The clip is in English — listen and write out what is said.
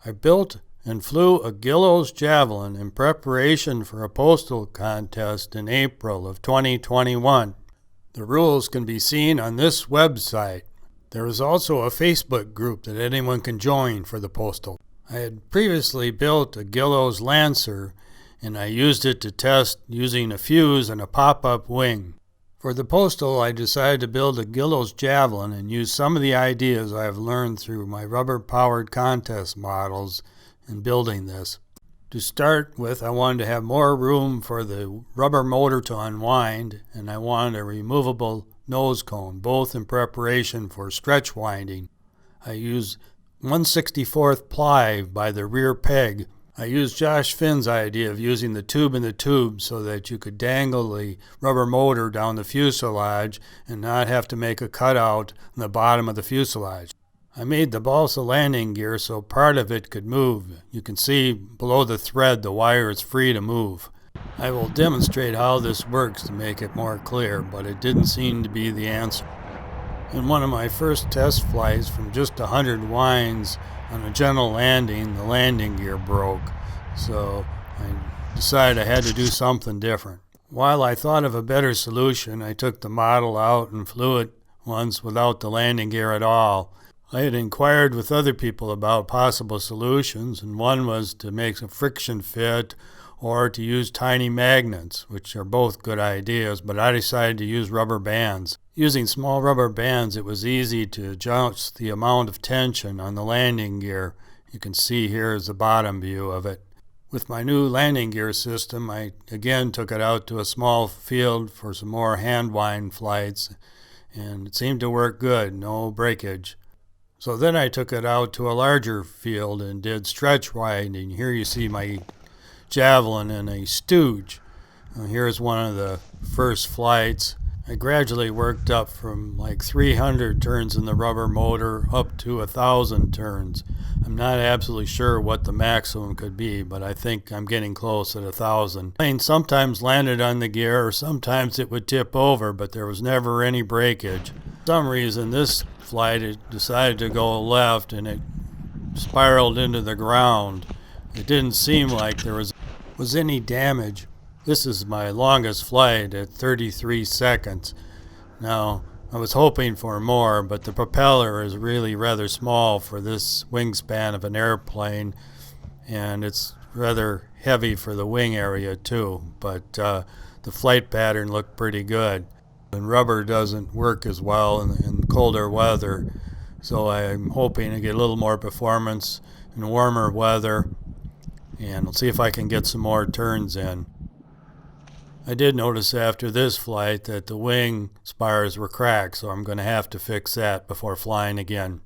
I built and flew a Guillows Javelin in preparation for a postal contest in April of 2021. The rules can be seen on this website. There is also a Facebook group that anyone can join for the postal. I had previously built a Guillows Lancer, and I used it to test using a fuse and a pop-up wing. For the postal, I decided to build a Guillows Javelin and use some of the ideas I have learned through my rubber-powered contest models in building this. To start with, I wanted to have more room for the rubber motor to unwind, and I wanted a removable nose cone, both in preparation for stretch winding. I used 1/64th ply by the rear peg. I used Josh Finn's idea of using the tube in the tube so that you could dangle the rubber motor down the fuselage and not have to make a cutout in the bottom of the fuselage. I made the balsa landing gear so part of it could move. You can see below the thread the wire is free to move. I will demonstrate how this works to make it more clear, but it didn't seem to be the answer. In one of my first test flights from just 100 winds on a gentle landing, the landing gear broke, so I decided I had to do something different. While I thought of a better solution, I took the model out and flew it once without the landing gear at all. I had inquired with other people about possible solutions, and one was to make a friction fit or to use tiny magnets, which are both good ideas, but I decided to use rubber bands. Using small rubber bands, it was easy to adjust the amount of tension on the landing gear. You can see here is the bottom view of it. With my new landing gear system, I again took it out to a small field for some more hand wind flights, and it seemed to work good, no breakage. So then I took it out to a larger field and did stretch winding. Here you see my Javelin in a stooge. Here's one of the first flights. I gradually worked up from like 300 turns in the rubber motor up to 1,000 turns. I'm not absolutely sure what the maximum could be, but I think I'm getting close at 1,000. The plane sometimes landed on the gear, or sometimes it would tip over, but there was never any breakage. For some reason, this flight it decided to go left and it spiraled into the ground. It didn't seem like there was any damage. This is my longest flight at 33 seconds. Now, I was hoping for more, but the propeller is really rather small for this wingspan of an airplane, and it's rather heavy for the wing area too, but the flight pattern looked pretty good. And rubber doesn't work as well in colder weather, so I'm hoping to get a little more performance in warmer weather, and I'll see if I can get some more turns in. I did notice after this flight that the wing spires were cracked, so I'm going to have to fix that before flying again.